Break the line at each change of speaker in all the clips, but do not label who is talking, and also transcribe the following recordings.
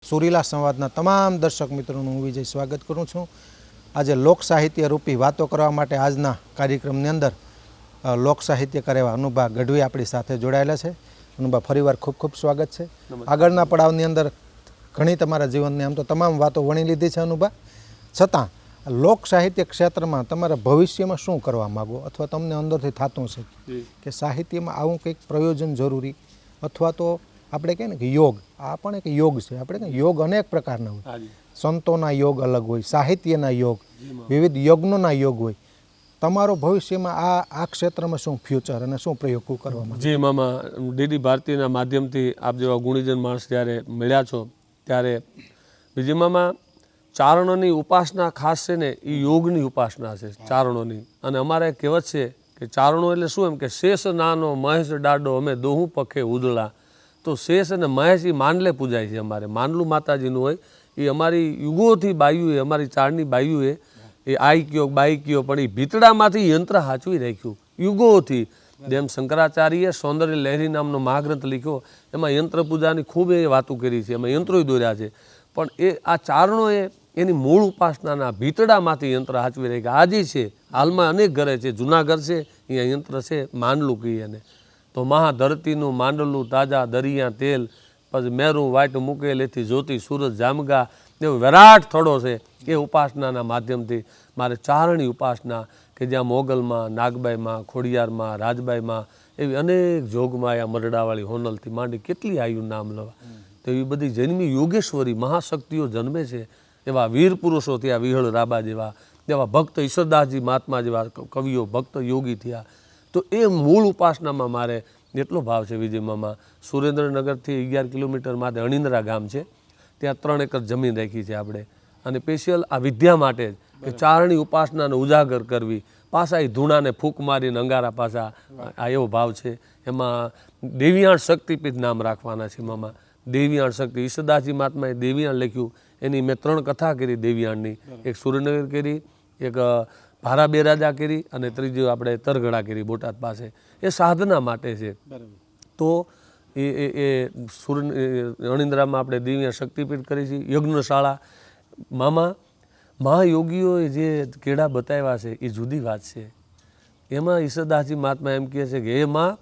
સુરીલા સંવાદના તમામ દર્શક મિત્રોનું હું વિજય સ્વાગત કરું છું। આજે લોક સાહિત્ય રૂપી વાતો કરવા માટે આજના કાર્યક્રમની અંદર લોક સાહિત્યકાર એવા અનુભા ગઢવી આપણી સાથે જોડાયેલા છે। અનુભા, ફરીવાર ખૂબ ખૂબ સ્વાગત છે। આગળના પડાવની અંદર ઘણી તમારા જીવનની આમ તો તમામ વાતો વણી લીધી છે અનુભા, છતાં લોક સાહિત્ય ક્ષેત્રમાં તમારા ભવિષ્યમાં શું કરવા માગો અથવા તમને અંદરથી થતું છે કે સાહિત્યમાં આવું કંઈક પ્રયોજન જરૂરી, અથવા તો આપણે કહીએ ને કે યોગ, આ પણ એક યોગ છે। આપણે કહીએ યોગ અનેક પ્રકારના હોય, સંતોના યોગ અલગ હોય, સાહિત્યના યોગ, વિવિધ યજ્ઞોના યોગ હોય। તમારો ભવિષ્યમાં આ ક્ષેત્રમાં શું ફ્યુચર અને શું પ્રયોગ કરવા માંગો?
જી મામા, ડીડી ભારતીના માધ્યમથી આપ જેવા ગુણીજન માણસ જ્યારે મળ્યા છો ત્યારે વિજય મામા, ચારણોની ઉપાસના ખાસ છે ને એ યોગની ઉપાસના છે ચારણોની। અને અમારે કહેવત છે કે ચારણો એટલે શું, એમ કે શેષ નાનો મહેશ ડાડો અમે દોહું પખે ઉદળા। તો શેષ અને મહેશ એ માંડલે પૂજાય છે। અમારે માંડલું માતાજીનું હોય, એ અમારી યુગોથી બાયુએ, અમારી ચારણી બાયુએ એ આઈ કયો બાઈ કયો, પણ એ ભીતડામાંથી યંત્ર હાચવી રાખ્યું યુગોથી। જેમ શંકરાચાર્યએ સૌંદર્ય લહેરી નામનો મહાગ્રંથ લખ્યો, એમાં યંત્ર પૂજાની ખૂબ એ વાતો કરી છે, એમાં યંત્રો દોર્યા છે। પણ એ આ ચારણોએ એની મૂળ ઉપાસનાના ભીતડામાંથી યંત્ર હાચવી રાખ્યા। આજે છે, હાલમાં અનેક ઘરે છે, જૂના ઘર છે, અહીંયા યંત્ર છે, માંડલું કહીએ એને। તો મહાધરતીનું માંડલું તાજા દરિયા તેલ, પછી મેરું વાટ મૂકેલ એથી જ્યોતિ સૂરજ જામગા, એવો વિરાટ થોડો છે। એ ઉપાસનાના માધ્યમથી મારે ચારણી ઉપાસના કે જ્યાં મોગલમાં, નાગબાઈમાં, ખોડિયારમાં, રાજબાઈમાં, એવી અનેક જોગમાયા મરડાવાળી હોનલથી માંડી કેટલી આયુ નામ લેવા, તો એવી બધી જન્મી યોગેશ્વરી મહાશક્તિઓ જન્મે છે। એવા વીર પુરુષો થયા, વિહળ રાબા જેવા, એવા ભક્ત ઈશ્વરદાસજી મહાત્મા જેવા કવિઓ, ભક્ત યોગી થયા। તો એ મૂળ ઉપાસનામાં મારે એટલો ભાવ છે વિજય મામા। સુરેન્દ્રનગરથી 11 કિલોમીટર માથે અણિંદ્રા ગામ છે, ત્યાં 3 એકર જમીન રાખી છે આપણે, અને સ્પેશિયલ આ વિદ્યા માટે જ કે ચારણી ઉપાસનાને ઉજાગર કરવી, પાછા એ ધૂણાને ફૂંક મારીને અંગારા પાછા, આ એવો ભાવ છે। એમાં દેવિયાણ શક્તિપીઠ નામ રાખવાના છે મામા। દેવિયાણ શક્તિ, ઈશ્વરદાસજી મહાત્માએ દેવિયાણ લખ્યું, એની મેં 3 કથા કરી દેવિયાણની, એક સુરેન્દ્રનગર કરી, એક ભારા બેરાજા કરી, અને ત્રીજી આપણે તરગડા કરી બોટાદ પાસે। એ સાધના માટે છે। તો એ અણિંદ્રામાં આપણે દિવ્ય શક્તિપીઠ કરી છે, યજ્ઞશાળા। મામા, મહાયોગીઓએ જે કેળા બતાવ્યા છે એ જુદી વાત છે। એમાં ઈશ્વરદાસજી મહાત્મા એમ કહે છે કે હે માં,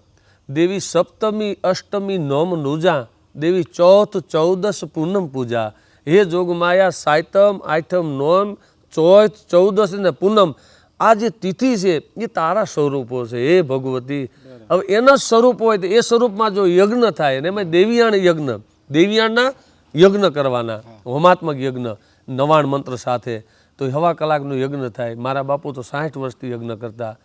દેવી સપ્તમી અષ્ટમી નોમ નુજા, દેવી ચોથ ચૌદસ પૂનમ પૂજા, હે જોગમાયા સાતમ આઠમ નોમ ચોથ ચૌદસ ને પૂનમ, આ જે તિથિ છે એ તારા સ્વરૂપો છે હે ભગવતી। હવે એના સ્વરૂપ હોય તો એ સ્વરૂપમાં જો યજ્ઞ થાય, અને એમાં દેવિયાણ યજ્ઞ, દેવિયાણના યજ્ઞ કરવાના, હોમાત્મક યજ્ઞ 99 મંત્ર સાથે, તો 1.5 કલાકનું યજ્ઞ થાય। મારા બાપુ તો 60 વર્ષથી યજ્ઞ કરતા।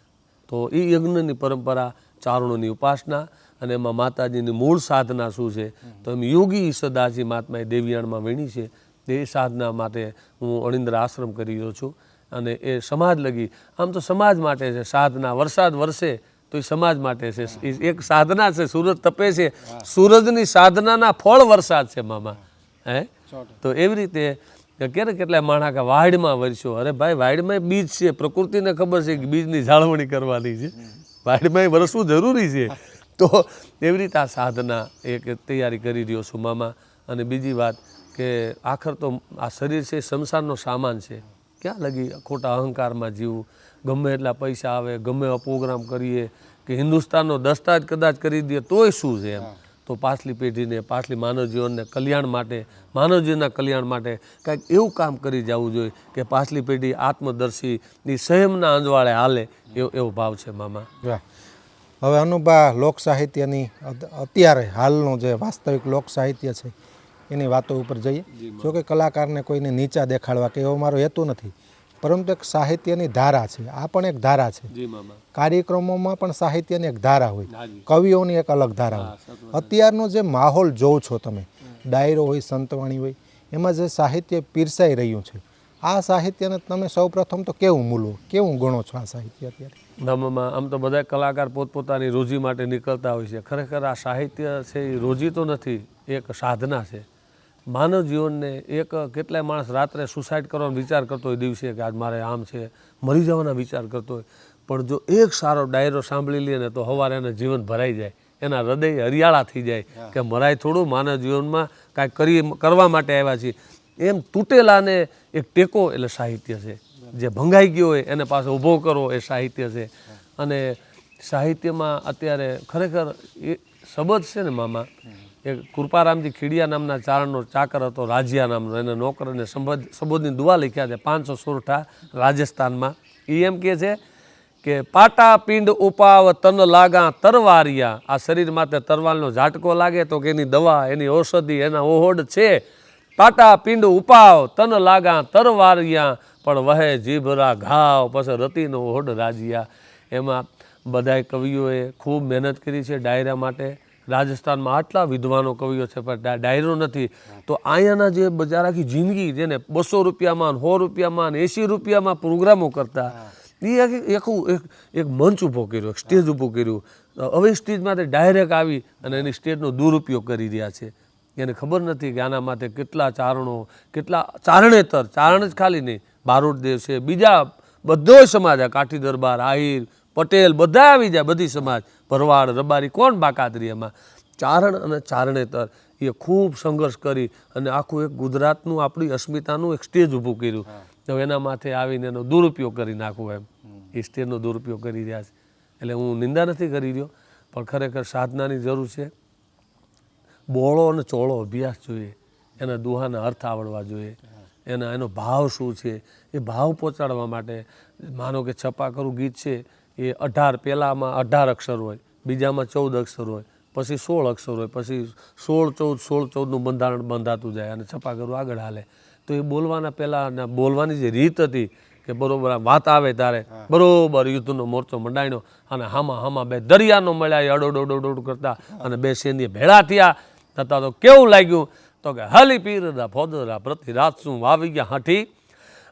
તો એ યજ્ઞની પરંપરા, ચારણોની ઉપાસના, અને એમાં માતાજીની મૂળ સાધના શું છે, તો એમ યોગી ઈશ્વરદાસજી મહાત્માએ દેવિયાણમાં વીણી છે। તે સાધના માટે હું અણિંદ્રા આશ્રમ કરી રહ્યો છું, અને એ સમાજ લગી, આમ તો સમાજ માટે છે સાધના। વરસાદ વરસે તો એ સમાજ માટે છે, એક સાધના છે। સૂરજ તપે છે, સૂરજની સાધનાના ફળ વરસાદ છે મામા। હે, તો એવી રીતે ક્યારે કેટલાય માણસ કે વાડમાં વરસ્યો, અરે ભાઈ વાડમાં બીજ છે, પ્રકૃતિને ખબર છે કે બીજની જાળવણી કરવાની છે, વાડમાં વરસવું જરૂરી છે। તો એવી રીતે આ સાધના એક તૈયારી કરી રહ્યો છું મામા। અને બીજી વાત કે આખર તો આ શરીર છે સંસારનો સામાન છે, ક્યાં લગી ખોટા અહંકારમાં જીવવું, ગમે એટલા પૈસા આવે, ગમે એવા પ્રોગ્રામ કરીએ, કે હિન્દુસ્તાનનો દસ્તાજ કદાચ કરી દઈએ તોય શું છે એમ। તો પાછલી પેઢીને, પાછલી માનવ જીવનને કલ્યાણ માટે, માનવજીવનના કલ્યાણ માટે કાંઈક એવું કામ કરી જવું જોઈએ કે પાછલી પેઢી આત્મદર્શી, ની સંયમના અંજવાળે હાલે, એવો ભાવ છે મામા।
હવે અનુભા, લોક સાહિત્યની અત્યારે હાલનું જે વાસ્તવિક લોક સાહિત્ય છે એની વાતો ઉપર જઈએ। જો કે કલાકારને કોઈને નીચા દેખાડવા કે એવો મારો હેતુ નથી, પરંતુ એક સાહિત્યની ધારા છે, આ પણ એક ધારા છે। કાર્યક્રમોમાં પણ સાહિત્યની એક ધારા હોય, કવિઓની એક અલગ ધારા હોય। અત્યારનો જે માહોલ જોવો છો તમે, ડાયરો હોય, સંતવાણી હોય, એમાં જે સાહિત્ય પીરસાઈ રહ્યું છે, આ સાહિત્યને તમે સૌપ્રથમ તો કેવું મૂલવો, કેવું ગણો છો આ સાહિત્ય અત્યારે?
નામાં આમ તો બધા કલાકાર પોતપોતાની રોજી માટે નીકળતા હોય છે, ખરેખર આ સાહિત્ય છે એ રોજી તો નથી, એક સાધના છે માનવ જીવનને। એક કેટલાય માણસ રાત્રે સુસાઇડ કરવાનો વિચાર કરતો હોય, દિવસે કે આજ મારે આમ છે, મરી જવાના વિચાર કરતો હોય, પણ જો એક સારો ડાયરો સાંભળી લે ને તો સવારે એને જીવન ભરાઈ જાય, એના હૃદય હરિયાળા થઈ જાય કે મરાય થોડું, માનવ જીવનમાં કાંઈક કરવા માટે આવ્યા છીએ. એમ તૂટેલાને એક ટેકો એટલે સાહિત્ય છે. જે ભંગાઈ ગયો હોય એને પાછો ઊભો કરવો એ સાહિત્ય છે. અને સાહિત્યમાં અત્યારે ખરેખર એ શબ્દ છે ને મામા, એક કૃપારામજી ખીડિયા નામના ચારણનો ચાકર હતો, રાજિયા નામનો, એને નોકરને સંબોધની દુઆ લખ્યા છે 500 સોરઠા રાજસ્થાનમાં. એ એમ કહે છે કે પાટા પિંડ ઉપાવ તન લાગા તરવારિયા. આ શરીર માથે તરવારનો ઝાટકો લાગે તો કે એની દવા, એની ઔષધિ, એના ઓહોડ છે. પાટા પિંડ ઉપાવ તન લાગા તરવારિયા, પણ વહે જીભરા ઘાવ પછી રતિનો ઓહોડ રાજિયા. એમાં બધાય કવિઓએ ખૂબ મહેનત કરી છે ડાયરા માટે. રાજસ્થાનમાં આટલા વિદ્વાનો કવિઓ છે પણ ડાયરો નથી. તો અહીંયાના જે બજારાકી જિંદગી, જેને 200 રૂપિયામાં, 100 રૂપિયામાં, 80 રૂપિયામાં પ્રોગ્રામો કરતા, એ એક મંચ ઊભો કર્યો, એક સ્ટેજ ઊભું કર્યું. હવે સ્ટેજમાંથી ડાયરેક્ટ આવી અને એની સ્ટેજનો દુરુપયોગ કરી રહ્યા છે. એને ખબર નથી કે આના માટે કેટલા ચારણો, કેટલા ચારણેતર, ચારણ જ ખાલી નહીં, બારોટદેવ છે, બીજા બધો સમાજ, આ કાઠી દરબાર, આહિર, પટેલ, બધા આવી જાય, બધી સમાજ, ભરવાડ, રબારી, કોણ બાકાત રહી એમાં. ચારણ અને ચારણેતર એ ખૂબ સંઘર્ષ કરી અને આખું એક ગુજરાતનું, આપણી અસ્મિતાનું એક સ્ટેજ ઊભું કર્યું. તો એના માથે આવીને એનો દુરુપયોગ કરી નાખવો, એમ એ સ્ટેજનો દુરુપયોગ કરી રહ્યા છે. એટલે હું નિંદા નથી કરી રહ્યો, પણ ખરેખર સાધનાની જરૂર છે. બોળો અને ચોળો અભ્યાસ જોઈએ, એના દુહાના અર્થ આવડવા જોઈએ, એનો ભાવ શું છે એ ભાવ પહોંચાડવા માટે. માનો કે છપાખરું ગીત છે એ 18, પહેલામાં 18 અક્ષર હોય, બીજામાં 14 અક્ષર હોય, પછી 16 અક્ષર હોય, પછી 16, 14 બંધારણ બંધાતું જાય અને છપાખરું આગળ હાલે. તો એ બોલવાના પહેલાં બોલવાની જે રીત હતી કે બરોબર વાત આવે ત્યારે બરોબર યુદ્ધનો મોરચો મંડાણ્યો અને હામાં બે દરિયાનો મળ્યા અડોડ કરતા અને બે સૈન્ય ભેળા થયા. તથા તો કેવું લાગ્યું તો કે હલી પીરના ફોદરા પ્રતિ રાત શું વાવી ગયા હાથી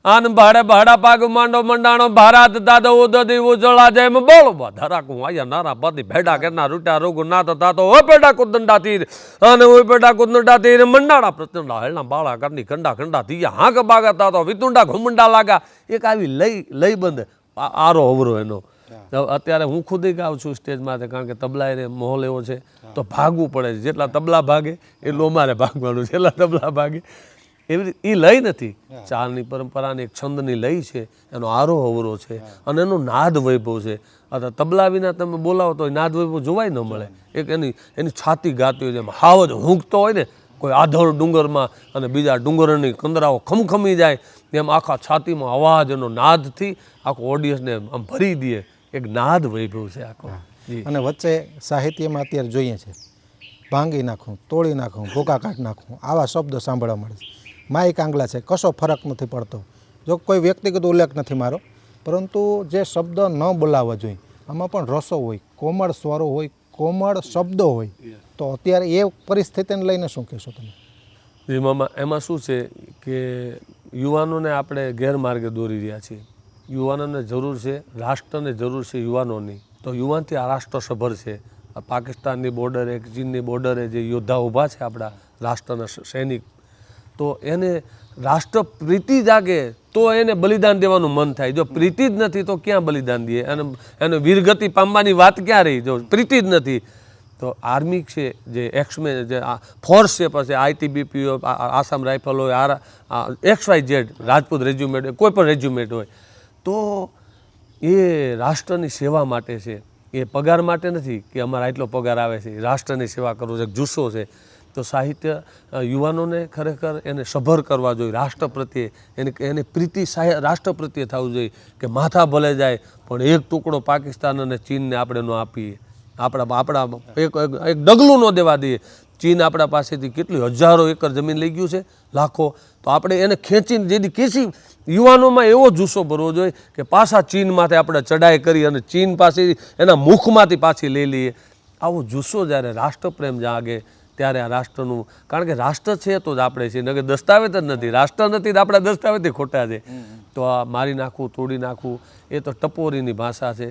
આન ભાડે ભાડા પાગ માંડો મંડાણો ભારત દાદો ઉદદી ઉજળા જેમ બોલો ધરાકું આયા નારા પતિ ભેડા કેના રૂટા રોગુ ના તો ઓ પેડા કુદંડા તીર અને ઓ પેડા કુદંડા તીર મંડાણા પ્રચંડા હેલના બાળા કરની કંડા કંડા થયા હાંક બાગા તાતો વિતુંડા ઘુમંડા લાગા. એક આવી લઈ બંધ આરો અવરો એનો. અત્યારે હું ખુદ ગાઉં છું સ્ટેજમાં, કારણ કે તબલા એને માહોલ એવો છે તો ભાગવું પડે છે. જેટલા તબલા ભાગે એટલું અમારે ભાગવાનું, જેટલા તબલા ભાગે એવી રીતે. એ લય નથી, ચારની પરંપરાની એક છંદની લય છે, એનો આરો અવરો છે અને એનો નાદ વૈભવ છે. અથવા તબલા વિના તમે બોલાવો તો નાદ વૈભવ જોવાય ન મળે. એક એની છાતી ગાતી હોય, જેમ હાવજ હુંકતો હોય ને કોઈ આધોળ ડુંગરમાં અને બીજા ડુંગરની કંદરાઓ ખમખમી જાય, એમ આખા છાતીમાં અવાજ એનો નાદથી આખો ઓડિયન્સને આમ ભરી દે. એક નાદ વૈભવ છે આખો.
અને વચ્ચે સાહિત્યમાં અત્યારે જોઈએ છે ભાંગી નાખું, તોડી નાખું, ભૂકા કાઢી નાખું, આવા શબ્દો સાંભળવા મળે છે. માઈ કાંગલા છે, કશો ફરક નથી પડતો. જો કોઈ વ્યક્તિગત ઉલ્લેખ નથી મારો, પરંતુ જે શબ્દ ન બોલાવવા જોઈએ આમાં પણ રસો હોય, કોમળ સ્વરો હોય, કોમળ શબ્દો હોય. તો અત્યારે એ પરિસ્થિતિને લઈને શું કહેશો તમે?
એમાં શું છે કે યુવાનોને આપણે ગેરમાર્ગે દોરી રહ્યા છીએ. યુવાનોને જરૂર છે, રાષ્ટ્રને જરૂર છે યુવાનોની. તો યુવાનથી આ રાષ્ટ્ર સભર છે. આ પાકિસ્તાનની બોર્ડરે, ચીનની બોર્ડરે જે યોદ્ધા ઊભા છે આપણા રાષ્ટ્રના સૈનિક, તો એને રાષ્ટ્ર પ્રીતિ જાગે તો એને બલિદાન દેવાનું મન થાય. જો પ્રીતિ જ નથી તો ક્યાં બલિદાન દઈએ? એને વીરગતિ પામવાની વાત ક્યાં રહી જો પ્રીતિ જ નથી? તો આર્મી છે, જે એક્સમે જે ફોર્સ છે, પછી આઈટીબીપી હોય, આસામ રાઇફલ હોય, XYZ રાજપૂત રેજ્યુમેન્ટ હોય, કોઈ પણ રેજ્યુમેન્ટ હોય, તો એ રાષ્ટ્રની સેવા માટે છે. એ પગાર માટે નથી કે અમારા એટલો પગાર આવે છે. રાષ્ટ્રની સેવા કરવો છે, જુસ્સો છે. તો સાહિત્ય યુવાનોને ખરેખર એને સભર કરવા જોઈએ રાષ્ટ્ર પ્રત્યે. એને પ્રીતિ રાષ્ટ્ર પ્રત્યે થવું જોઈએ કે માથા ભલે જાય પણ એક ટુકડો પાકિસ્તાન અને ચીનને આપણે ન આપીએ. આપણા એક ડગલું ન દેવા દઈએ. ચીન આપણા પાસેથી કેટલી હજારો એકર જમીન લઈ ગયું છે, લાખો. તો આપણે એને ખેંચીને જેથી ખેંચી યુવાનોમાં એવો જુસ્સો ભરવો જોઈએ કે પાછા ચીનમાંથી આપણે ચડાઈ કરી અને ચીન પાસે એના મુખમાંથી પાછી લઈ લઈએ. આવો જુસ્સો જ્યારે રાષ્ટ્રપ્રેમ જાગે ત્યારે આ રાષ્ટ્રનું, કારણ કે રાષ્ટ્ર છે તો જ આપણે છીએ, નકર દસ્તાવેજ જ નથી. રાષ્ટ્ર નથી તો આપણા દસ્તાવેજ ખોટા છે. તો આ મારી નાખવું, તોડી નાખવું એ તો ટપોરીની ભાષા છે.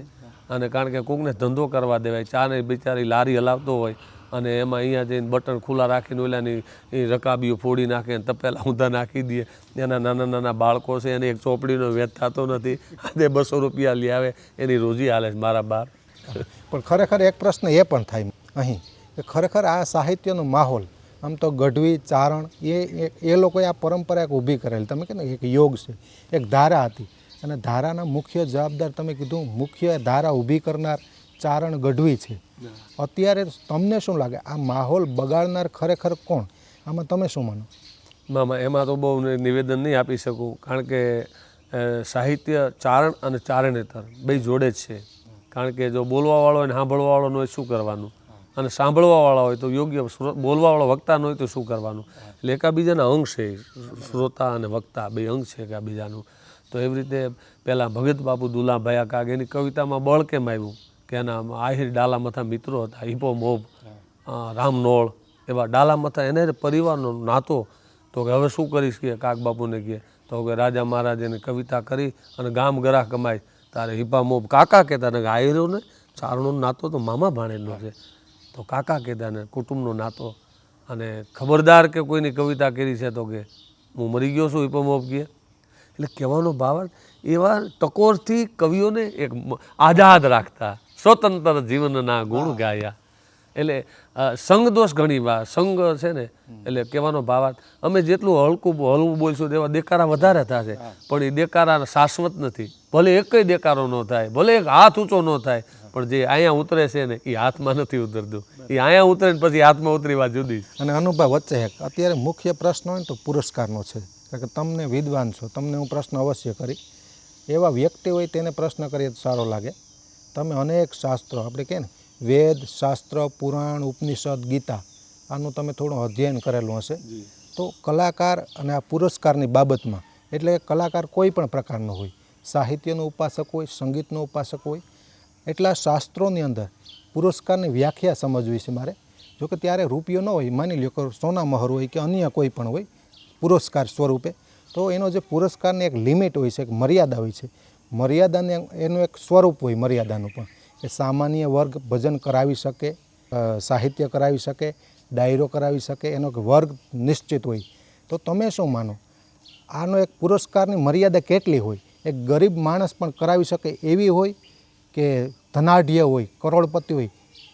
અને કારણ કે કોકને ધંધો કરવા દેવાય, ચાને બિચારી લારી હલાવતો હોય અને એમાં અહીંયા જઈને બટન ખુલ્લા રાખીને ઓલાની એ રકાબીઓ ફોડી નાખે ને તપેલા ઊંધા નાખી દે. એના નાના નાના બાળકો છે, એને એક ચોપડીનો વેચ થતો નથી, આજે 200 રૂપિયા લઈ આવે, એની રોજી હાલે છે મારા બાર.
પણ ખરેખર એક પ્રશ્ન એ પણ થાય અહીં કે ખરેખર આ સાહિત્યનો માહોલ આમ તો ગઢવી ચારણ એ લોકોએ આ પરંપરા એક ઊભી કરેલી. તમે કહે ને એક યોગ છે, એક ધારા હતી, અને ધારાના મુખ્ય જવાબદાર તમે કીધું મુખ્ય ધારા ઊભી કરનાર ચારણ ગઢવી છે. અત્યારે તમને શું લાગે આ માહોલ બગાડનાર ખરેખર કોણ? આમાં તમે શું માનો?
મામા એમાં તો બહુ નિવેદન નહીં આપી શકું, કારણ કે સાહિત્ય ચારણ અને ચારણેતર બે જોડે જ છે. કારણ કે જો બોલવાવાળો હોય ને સાંભળવાવાળો ન હોય શું કરવાનું, અને સાંભળવાવાળા હોય તો યોગ્ય બોલવાવાળો વક્તા ન હોય તો શું કરવાનું. એટલે એકાબીજાના અંગ છે, શ્રોતા અને વક્તા બે અંગ છે એકાબીજાનું. તો એવી રીતે પહેલાં ભગત બાપુ દુલાભાઈ કાગ એની કવિતામાં બળ કેમ આવ્યું કે એના આહિર ડાલામથા મિત્રો હતા, હિપો મોબ, રામનોળ, એવા ડાલામથા એને પરિવારનો નાતો. તો કે હવે શું કરીશ કે કાગ બાપુને કહે તો કે રાજા મહારાજ એની કવિતા કરી અને ગામ ગરાહ કમાય તારે હિપા મોબ કાકા કહેતા ને આહિરોને ચારણોનો નાતો તો મામા ભાણેજનો છે, તો કાકા કહેતા ને કુટુંબનો નાતો. અને ખબરદાર કે કોઈની કવિતા કરી છે તો કે હું મરી ગયો છું હિપા મોબ કહે. એટલે કહેવાનો ભાવ એવા ટકોરથી કવિઓને એક આઝાદ રાખતા, સ્વતંત્ર જીવનના ગુણ ગાયા. એટલે સંગ દોષ ઘણી વાર સંગ છે ને, એટલે કહેવાનો ભાવાર્થ અમે જેટલું હળવું બોલશું તેવા દેકારા વધારે થશે, પણ એ દેકારા શાશ્વત નથી. ભલે એકય દેકારો ન થાય, ભલે એક હાથ ઊંચો ન થાય, પણ જે અહીંયા ઉતરે છે ને એ હાથમાં નથી ઉતરતું, એ અહીંયા ઉતરે ને પછી હાથમાં ઉતરી વાત જુદી.
અને અનુભવ વચ્ચે એક અત્યારે મુખ્ય પ્રશ્ન હોય ને તો પુરસ્કારનો છે. કારણ કે તમને વિદ્વાન છો, તમને હું પ્રશ્ન અવશ્ય કરી, એવા વ્યક્તિ હોય તેને પ્રશ્ન કરીએ તો સારો લાગે. તમે અનેક શાસ્ત્રો, આપણે કહે ને વેદ, શાસ્ત્ર, પુરાણ, ઉપનિષદ, ગીતા, આનું તમે થોડું અધ્યયન કરેલું હશે. તો કલાકાર અને આ પુરસ્કારની બાબતમાં, એટલે કલાકાર કોઈ પણ પ્રકારનો હોય, સાહિત્યનો ઉપાસક હોય, સંગીતનો ઉપાસક હોય, એટલા શાસ્ત્રોની અંદર પુરસ્કારની વ્યાખ્યા સમજવી છે મારે. જોકે ત્યારે રૂપિયો ન હોય, માની લ્યો કે સોના મહોર હોય કે અન્ય કોઈ પણ હોય પુરસ્કાર સ્વરૂપે, તો એનો જે પુરસ્કારની એક લિમિટ હોય છે, એક મર્યાદા હોય છે. મર્યાદાને એનું એક સ્વરૂપ હોય મર્યાદાનું પણ, એ સામાન્ય વર્ગ ભજન કરાવી શકે, સાહિત્ય કરાવી શકે, ડાયરો કરાવી શકે, એનો એક વર્ગ નિશ્ચિત હોય. તો તમે શું માનો આનો એક પુરસ્કારની મર્યાદા કેટલી હોય? એક ગરીબ માણસ પણ કરાવી શકે એવી હોય કે ધનાઢ્ય હોય, કરોડપતિ હોય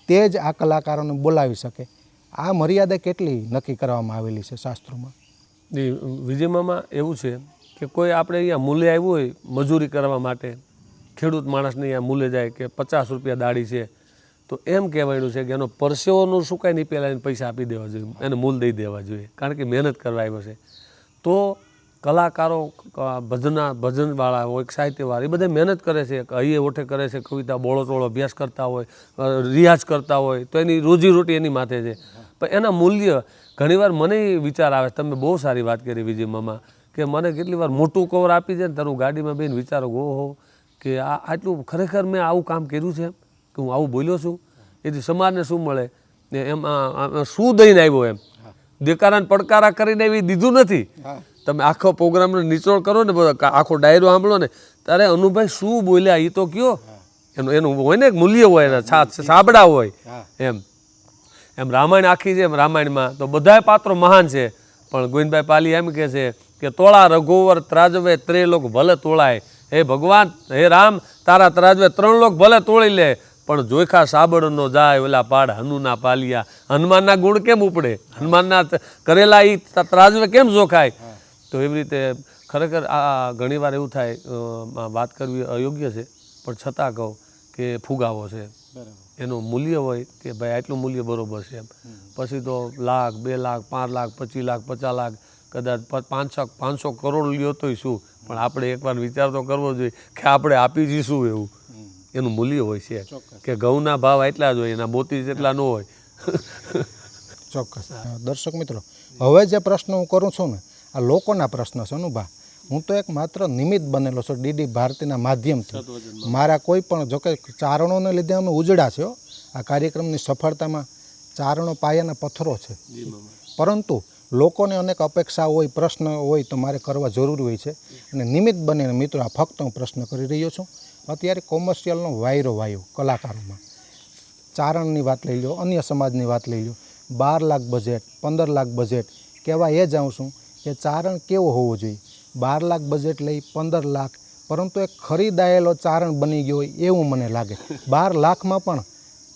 તે જ આ કલાકારોને બોલાવી શકે? આ મર્યાદા કેટલી નક્કી કરવામાં આવેલી છે શાસ્ત્રોમાં?
વિજયમાં એવું છે કે કોઈ આપણે અહીંયા મૂલ્ય આવ્યું હોય મજૂરી કરવા માટે, ખેડૂત માણસને અહીંયા મૂલ્ય જાય કે 50 રૂપિયા દાડી છે, તો એમ કહેવાયું છે કે એનો પરસેવોનું સુકાઈ નહીં પહેલાં એને પૈસા આપી દેવા જોઈએ, એને મૂલ દઈ દેવા જોઈએ, કારણ કે મહેનત કરવા આવ્યો છે. તો કલાકારો ભજનવાળા હોય, સાહિત્યવાળા, એ બધા મહેનત કરે છે, હૈયે ઓઠે કરે છે, કવિતા બોળો ચોળો અભ્યાસ કરતા હોય, રિયાઝ કરતા હોય, તો એની રોજીરોટી એની માથે છે. પણ એના મૂલ્ય ઘણીવાર મને વિચાર આવે, તમે બહુ સારી વાત કરી વિજય મામા, કે મને કેટલી વાર મોટું કવર આપી છે ને તારું ગાડીમાં બેન વિચારો ઓહો કે આ આટલું ખરેખર મેં આવું કામ કર્યું છે કે હું આવું બોલ્યો છું, એથી સમાજને શું મળે ને એમ શું દઈને આવ્યો, એમ દેકારાને પડકારા કરીને એવી દીધું નથી. તમે આખો પ્રોગ્રામનો નિચોડ કરો ને, આખો ડાયરો સાંભળો ને, ત્યારે અનુભાઈ શું બોલ્યા એ તો કયો, એનું હોય ને એક મૂલ્ય હોય, એના સાબડા હોય. એમ રામાયણ આખી છે, એમ રામાયણમાં તો બધાય પાત્રો મહાન છે, પણ ગોવિંદભાઈ પાલી એમ કહે છે કે તોળા રઘુવર ત્રાજવે 3 લોક ભલે તોળાય, હે ભગવાન, હે રામ, તારા ત્રાજવે 3 લોક ભલે તોળી લે, પણ જોઈખા સાબડનો જાય ઓલા પાડ હનુના પાલિયા. હનુમાનના ગુણ કેમ ઉપડે, હનુમાનના કરેલા એ ત્રાજવે કેમ જોખાય? તો એવી રીતે ખરેખર આ ઘણીવાર એવું થાય, વાત કરવી અયોગ્ય છે, પણ છતાં કહું કે ફુગાવો છે, એનું મૂલ્ય હોય કે ભાઈ આટલું મૂલ્ય બરાબર છે. એમ પછી તો લાખ, 2 લાખ, 5 લાખ, 25 લાખ, 50 લાખ, કદાચ 500 કરોડ લ્યો તોય શું, પણ આપણે એકવાર વિચાર તો કરવો જોઈએ કે આપણે આપી જઈશું એવું. એનું મૂલ્ય હોય છે કે ઘઉંના ભાવ એટલા જ હોય, એના મોતી જેટલા ન હોય.
ચોક્કસ. દર્શક મિત્રો, હવે જે પ્રશ્ન હું કરું છું ને, આ લોકોના પ્રશ્ન છે અનુભા. હું તો એક માત્ર નિમિત્ત બનેલો છું ડીડી ભારતીના માધ્યમથી. મારા કોઈ પણ, જોકે ચારણોને લીધે અમે ઉજળા છે, આ કાર્યક્રમની સફળતામાં ચારણો પાયાના પથ્થરો છે, પરંતુ લોકોને અનેક અપેક્ષા હોય, પ્રશ્ન હોય તો મારે કરવા જરૂરી હોય છે, અને નિમિત્ત બનીને મિત્રો આ ફક્ત હું પ્રશ્ન કરી રહ્યો છું. અત્યારે કોમર્શિયલનો વાયરો કલાકારોમાં, ચારણની વાત લઈ લો, અન્ય સમાજની વાત લઈ લો, 12 લાખ બજેટ, 15 લાખ બજેટ, કહેવા એ જાઉં છું કે ચારણ કેવો હોવો જોઈએ? 12 લાખ બજેટ લઈ 15 લાખ, પરંતુ એક ખરીદાયેલો ચારણ બની ગયો હોય એવું મને લાગે. 12 લાખમાં પણ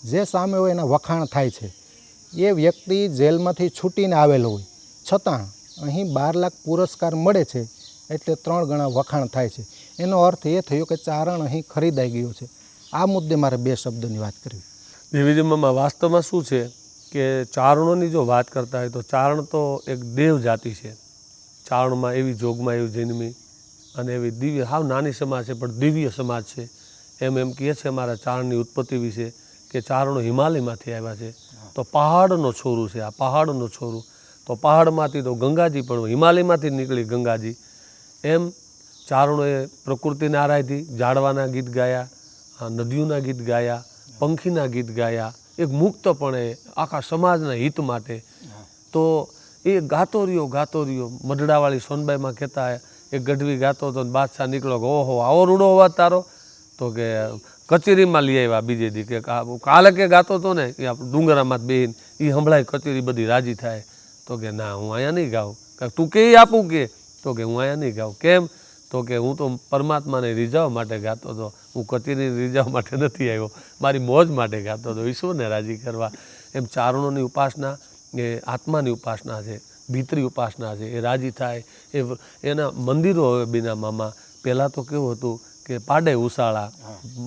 જે સામે હોય એના વખાણ થાય છે. એ વ્યક્તિ જેલમાંથી છૂટીને આવેલો હોય છતાં અહીં 12 લાખ પુરસ્કાર મળે છે એટલે 3 ગણા વખાણ થાય છે. એનો અર્થ એ થયો કે ચારણ અહીં ખરીદાઈ ગયો છે. આ મુદ્દે મારે 2 શબ્દોની વાત કરવી.
વિજયમામા વાસ્તવમાં શું છે કે ચારણોની જો વાત કરતા હોય તો ચારણ તો એક દેવ જાતિ છે. ચારણમાં એવી જોગમાં એવી જન્મી અને એવી દિવ્ય હાવ નાની સમાજ છે પણ દિવ્ય સમાજ છે. એમ કહે છે અમારા ચારણની ઉત્પત્તિ વિશે કે ચારણો હિમાલયમાંથી આવ્યા છે. તો પહાડનો છોરું છે આ, પહાડનો છોરું. તો પહાડમાંથી તો ગંગાજી પણ હિમાલયમાંથી નીકળી ગંગાજી. એમ ચારણોએ પ્રકૃતિને આરાધી, ઝાડવાના ગીત ગાયા, નદીઓના ગીત ગાયા, પંખીના ગીત ગાયા, એક મુક્તપણે આખા સમાજના હિત માટે. તો એ ગાતો રહ્યો મઢડાવાળી સોનબાઈમાં કહેતા એક ગઢવી ગાતો હતો, બાદશાહ નીકળો કે ઓહો આવો રૂડો અવાજ તારો, તો કે કચેરીમાં લઈ આવ્યા બીજે દી કે કાલે કે ગાતો હતો ને એ ડુંગરામાં બેહીને એ સંભળાય, કચેરી બધી રાજી થાય. તો કે ના હું અહીંયા નહીં ગાઉં. તું કે આપું કે, તો કે હું અહીંયા નહીં ગાઉં. કેમ? તો કે હું તો પરમાત્માને રીઝવવા માટે ગાતો હતો, હું કચેરીને રીઝવવા માટે નથી આવ્યો, મારી મોજ માટે ગાતો હતો, ઈશ્વરને રાજી કરવા. એમ ચારણોની ઉપાસના એ આત્માની ઉપાસના છે, ભીતરી ઉપાસના છે. એ રાજી થાય એના મંદિરો હવે બીના મામા. પહેલાં તો કેવું હતું કે પાડે ઉસાળા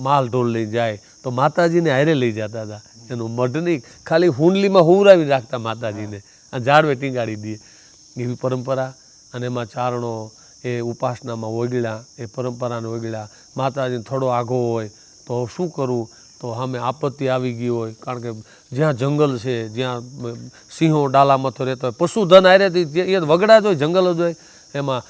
માલ ઢોલ લઈ જાય તો માતાજીને હારે લઈ જતા હતા. એનું મઢ નહીં, ખાલી હુંડલીમાં હુંરાવી રાખતા માતાજીને, આ ઝાડવે ટીંગાડી દે એવી પરંપરા. અને એમાં ચારણો એ ઉપાસનામાં ઓગળ્યા, એ પરંપરાને ઓગળ્યા. માતાજીને થોડો આઘો હોય તો શું કરવું, તો સામે આપત્તિ આવી ગઈ હોય, કારણ કે જ્યાં જંગલ છે, જ્યાં સિંહો ડાલામથો રહેતો હોય, પશુધન હારેથી એ વગડા જ હોય, જંગલ જ હોય, એમાં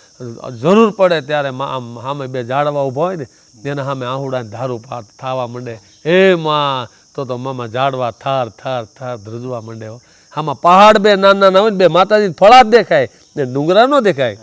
જરૂર પડે ત્યારે આમ સામે 2 ઝાડવા ઊભા હોય ને એના સામે આહુડાને ધારું થવા માંડે. એ માં તો મામા ઝાડવા થાર થાર થાર ધ્રુજવા માંડે. આમાં પહાડ 2 નાના નાના હોય ને 2 માતાજી ફળા જ દેખાય ને ડુંગરા ન દેખાય.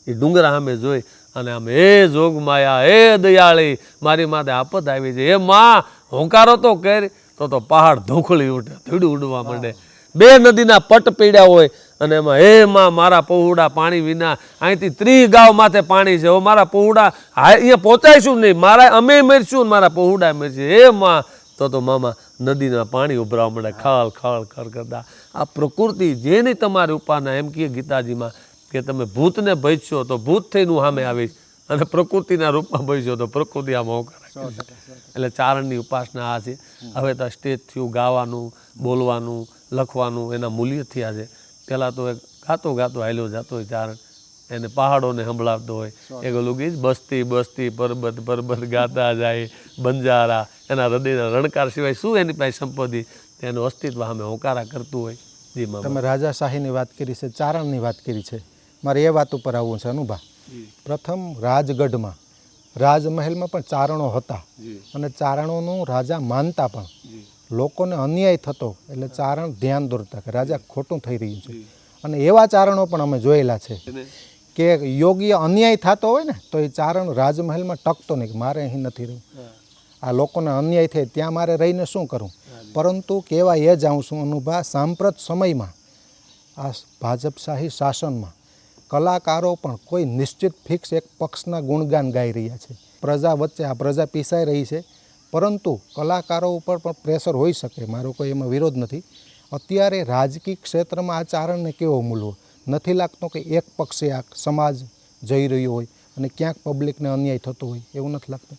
એ ડુંગરા સામે જોઈ અને આમ એ જોગમાયા, એ દયાળી મારી માથે આપત આવી છે, એ માં હોંકારો તો કરી, તો પહાડ ધોખળી ઉઠે, ધીડું ઉડવા માંડે. 2 નદીના પટ પીડ્યા હોય અને એમાં એ માં મારા પહોળા પાણી વિના, અહીંથી 30 ગાવ માથે પાણી છે, મારા પહોળા અહીંયા પહોંચાઈશું નહીં, મારા અમે મરશું ને મારા પહોળા મરશે. એ માં તો મામા નદીના પાણી ઉભરાવા માંડે, ખળ ખળ ખળ કરતા. આ પ્રકૃતિ જેની તમારી ઉપાસના, એમ કહે ગીતાજીમાં કે તમે ભૂતને ભજશો તો ભૂત થઈને હું સામે આવીશ, અને પ્રકૃતિના રૂપમાં ભજશો તો પ્રકૃતિ આમ હોંકારે. એટલે ચારણની ઉપાસના આ છે. હવે તો સ્ટેજ થયું, ગાવાનું, બોલવાનું, લખવાનું, એના મૂલ્ય થયા છે. પહેલાં તો એક ગાતો ગાતો હાલ્યો જતો હોય ચારણ, એને પહાડોને સંભળાવતો હોય. એક ઓલું ગીત બસ્તી બસ્તી પર્વત પર્વત ગાતા જાય બંજારા, એના હૃદયના રણકાર સિવાય શું એની પાસે સંપત્તિ, તેનું અસ્તિત્વ સામે હોંકારા કરતું હોય.
તમે રાજાશાહીની વાત કરી છે, ચારણની વાત કરી છે, મારે એ વાત ઉપર આવવું છે અનુભા. પ્રથમ રાજગઢમાં, રાજમહેલમાં પણ ચારણો હતા અને ચારણોનું રાજા માનતા પણ. લોકોને અન્યાય થતો એટલે ચારણ ધ્યાન દોરતા કે રાજા ખોટું થઈ રહ્યું છે. અને એવા ચારણો પણ અમે જોયેલા છે કે યોગ્ય અન્યાય થતો હોય ને તો એ ચારણ રાજમહેલમાં ટકતો નહીં કે મારે અહીં નથી રહેવું, આ લોકોને અન્યાય થાય ત્યાં મારે રહીને શું કરું. પરંતુ કહેવા એ જાઉં છું અનુભા, સાંપ્રત સમયમાં આ ભાજપશાહી શાસનમાં કલાકારો પણ કોઈ નિશ્ચિત ફિક્સ એક પક્ષના ગુણગાન ગાઈ રહ્યા છે. પ્રજા વચ્ચે આ પ્રજા પીસાઈ રહી છે, પરંતુ કલાકારો ઉપર પણ પ્રેશર હોઈ શકે, મારો કોઈ એમાં વિરોધ નથી. અત્યારે રાજકીય ક્ષેત્રમાં આ ચારણને કેવો મૂલવો નથી લાગતો કે એક પક્ષે આ સમાજ જઈ રહ્યો હોય અને ક્યાંક પબ્લિકને અન્યાય થતો હોય, એવું નથી લાગતું?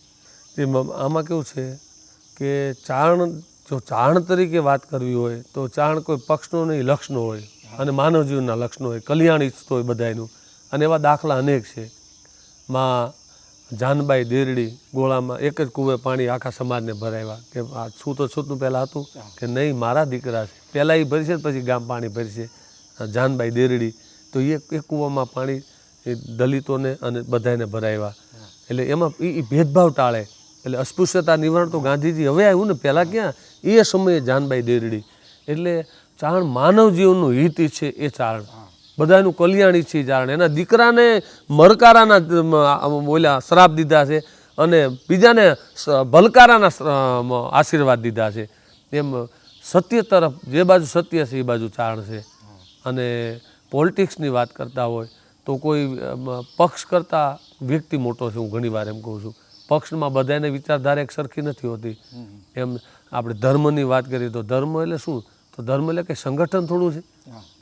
આમાં કેવું છે કે ચારણ, જો ચારણ તરીકે વાત કરવી હોય તો ચારણ કોઈ પક્ષનો નહીં, લક્ષનો હોય અને માનવ જીવનના લક્ષનો હોય, કલ્યાણ ઈચ્છતો હોય બધાનું. અને એવા દાખલા અનેક છે. માં જાનબાઈ દેરડી ગોળામાં એક જ કૂવે પાણી આખા સમાજને ભરાવ્યા, કે આ છૂતનું પહેલાં હતું કે નહીં મારા દીકરા છે, પહેલાં એ ભરશે પછી ગામ પાણી ભરશે. જાનબાઈ દેરડી તો એક કૂવામાં પાણી એ દલિતોને અને બધાને ભરાવ્યા. એટલે એમાં એ ભેદભાવ ટાળે, એટલે અસ્પૃશ્યતા નિવારણ તો ગાંધીજી હવે આવ્યું ને, પહેલાં ક્યાં, એ સમયે જાનબાઈ દેરડી. એટલે ચારણ માનવ જીવનનું હિત છે, એ ચારણ બધાનું કલ્યાણ ઈચ્છે ચારણ. એના દીકરાને મરકારાના ઓલા શ્રાપ દીધા છે અને બીજાને ભલકારાના આશીર્વાદ દીધા છે. એમ સત્ય તરફ જે બાજુ સત્ય છે એ બાજુ ચારણ છે. અને પોલિટિક્સની વાત કરતા હોય તો કોઈ પક્ષ કરતાં વ્યક્તિ મોટો છે. હું ઘણીવાર એમ કહું છું, પક્ષમાં બધાને વિચારધારા એક સરખી નથી હોતી. એમ આપણે ધર્મની વાત કરીએ તો ધર્મ એટલે શું, તો ધર્મ એટલે કે સંગઠન થોડું છે.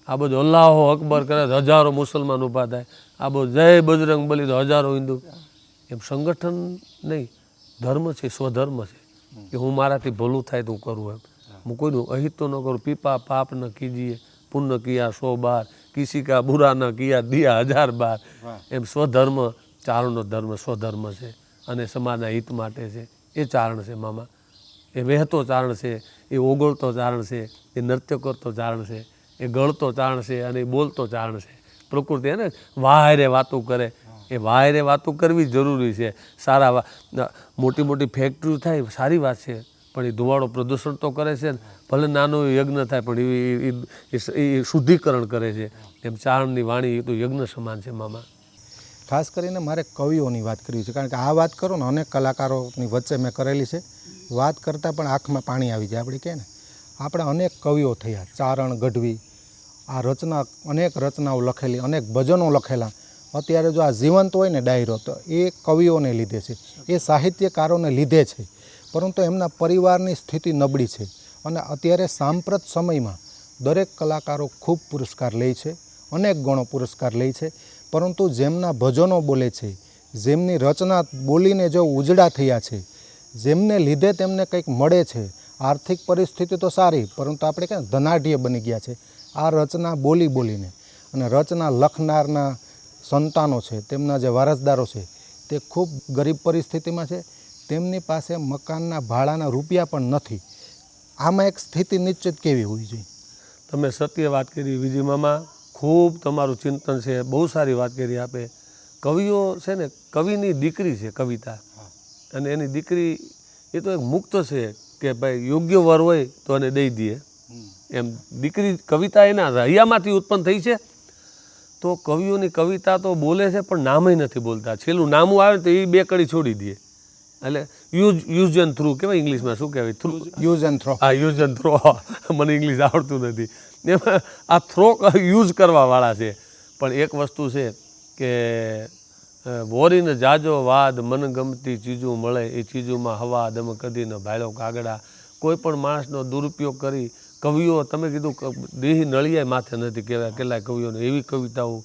આ બધું અલ્લાહો અકબર કરે તો હજારો મુસલમાન ઊભા થાય, આ બધું જય બજરંગ બલી તો હજારો હિન્દુ. એમ સંગઠન નહીં, ધર્મ છે, સ્વધર્મ છે કે હું મારાથી ભલું થાય તો હું કરું. એમ હું કોઈનું અહિત તો ન કરું. પીપા પાપ ન કીજીએ પુण्य किया 100 बार, किसी का बुरा न किया दिया 1000 बार. એમ સ્વધર્મ ચારણનો ધર્મ સ્વધર્મ છે અને સમાજના હિત માટે છે. એ ચારણ છે મામા. એ વહેતો ચારણ છે, એ ઓગળતો ચારણ છે, એ નૃત્ય કરતો ચારણ છે, એ ગળતો ચારણ છે અને એ બોલતો ચારણ છે. પ્રકૃતિ એને વાયરે વાતો કરે, એ વાયરે વાતો કરવી જરૂરી છે. સારા મોટી મોટી ફેક્ટરીઓ થાય સારી વાત છે, પણ એ ધુવાડો પ્રદૂષણ તો કરે છે ને. ભલે નાનો યજ્ઞ થાય પણ એ શુદ્ધિકરણ કરે છે. એમ ચારણની વાણી એ તો યજ્ઞ સમાન છે મામા.
ખાસ કરીને મારે કવિઓની વાત કરવી છે, કારણ કે આ વાત કરો ને અનેક કલાકારોની વચ્ચે મેં કરેલી છે. વાત કરતાં પણ આંખમાં પાણી આવી જાય. આપણે કહે ને આપણે અનેક કવિઓ થયા, ચારણ ગઢવી, આ રચના અનેક રચનાઓ લખેલી, અનેક ભજનો લખેલા. અત્યારે જો આ જીવંત હોય ને ડાયરો તો એ કવિઓને લીધે છે, એ સાહિત્યકારોને લીધે છે. પરંતુ એમના પરિવારની સ્થિતિ નબળી છે અને અત્યારે સાંપ્રત સમયમાં દરેક કલાકારો ખૂબ પુરસ્કાર લે છે, અનેક ગણો પુરસ્કાર લે છે. પરંતુ જેમના ભજનો બોલે છે, જેમની રચના બોલીને જો ઉજળા થયા છે, જેમને લીધે તેમને કંઈક મળે છે, આર્થિક પરિસ્થિતિ તો સારી પરંતુ આપણે કહે ધનાઢ્ય બની ગયા છે આ રચના બોલી બોલીને. અને રચના લખનારના સંતાનો છે, તેમના જે વારસદારો છે તે ખૂબ ગરીબ પરિસ્થિતિમાં છે. તેમની પાસે મકાનના ભાડાના રૂપિયા પણ નથી. આમાં એક સ્થિતિ નિશ્ચિત કેવી હોવી જોઈએ?
તમે સત્ય વાત કરી વિજય મામા, ખૂબ તમારું ચિંતન છે, બહુ સારી વાત કરી આપે. કવિઓ છે ને, કવિની દીકરી છે કવિતા, અને એની દીકરી એ તો એક મુક્ત છે કે ભાઈ યોગ્ય વર હોય તો એને દઈ દઈએ. એમ દીકરી કવિતા એના હૈયામાંથી ઉત્પન્ન થઈ છે. તો કવિઓની કવિતા તો બોલે છે પણ નામય નથી બોલતા. છેલ્લું નામું આવે તો એ બે કડી છોડી દે. એટલે યુઝ એન્ડ થ્રુ કહેવાય ઇંગ્લિશમાં, શું કહેવાય? Through,
use and throw.
હા, યુઝ એન્ડ થ્રો. મને ઇંગ્લિશ આવડતું નથી. એમાં આ થ્રો યુઝ કરવાવાળા છે. પણ એક વસ્તુ છે કે વોરીને જાજો વાદ મન ગમતી ચીજો મળે, એ ચીજોમાં હવા દમ કદી ન ભાયલો કાગડા. કોઈ પણ માણસનો દુરુપયોગ કરી કવિઓ, તમે કીધું દેહી નળિયાય માથે નથી કહેવાય કેટલાય કવિઓને. એવી કવિતાઓ,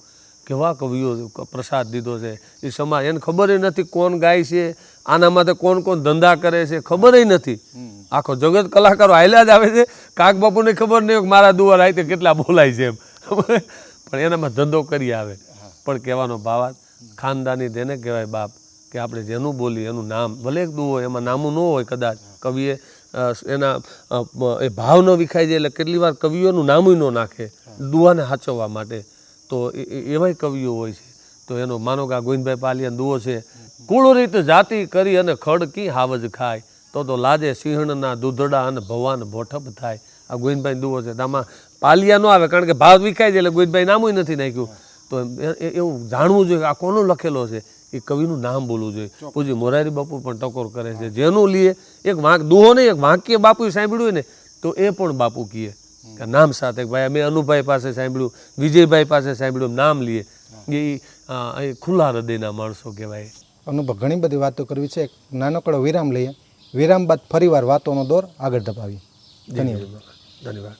કેવા કવિઓ પ્રસાદ દીધો છે. એ સમાજ એને ખબર નથી કોણ ગાય છે, આના માટે કોણ કોણ ધંધા કરે છે, ખબર નથી. આખો જગત કલાકારો હાલ્યા જ આવે છે. કાક બાપુને ખબર નહીં મારા દુવાર આવી તે કેટલા બોલાય છે એમ. પણ એનામાં ધંધો કરી આવે. પણ કહેવાનો ભાવાત ખાનદાની તેને કહેવાય બાપ, કે આપણે જેનું બોલીએ એનું નામ, ભલે એક દુઓ એમાં નામું ન હોય કદાચ, કવિએ એના એ ભાવ ન વિખાઈ જાય. એટલે કેટલી વાર કવિઓનું નામું ન નાખે દુઆને સાચવવા માટે. તો એવાય કવિઓ હોય છે. તો એનો માનો કે આ ગોવિંદભાઈ પાલિયાનો દુઓ છે, કુળ રીત જાતિ કરી અને ખડકી હાવજ ખાય, તો લાજે સિંહણના દૂધડા અને ભવાન ભોઠપ થાય. આ ગોવિંદભાઈ દુઓ છે. આમાં પાલિયા ન આવે કારણ કે ભાવ વિખાઈ જાય એટલે ગોવિંદભાઈ નામું નથી નાખ્યું. તો એવું જાણવું જોઈએ આ કોનો લખેલો છે, એ કવિનું નામ બોલવું જોઈએ. પૂજી મોરારી બાપુ પણ ટકોર કરે છે. જેનું લીએ એક વાંક દુહો નહીં, એક વાંક્ય બાપુએ સાંભળ્યું હોય ને તો એ પણ બાપુ કહે કે નામ સાથે. ભાઈ અમે અનુભાઈ પાસે સાંભળ્યું, વિજયભાઈ પાસે સાંભળ્યું, નામ લઈએ. એ ખુલ્લા હૃદયના માણસો કહેવાય.
અનુભવ ઘણી બધી વાતો કરવી છે. એક નાનકડો વિરામ લઈએ. વિરામ બાદ ફરીવાર વાતોનો દોર આગળ ધપાવીએ. ધન્યવાદ.
ધન્યવાદ.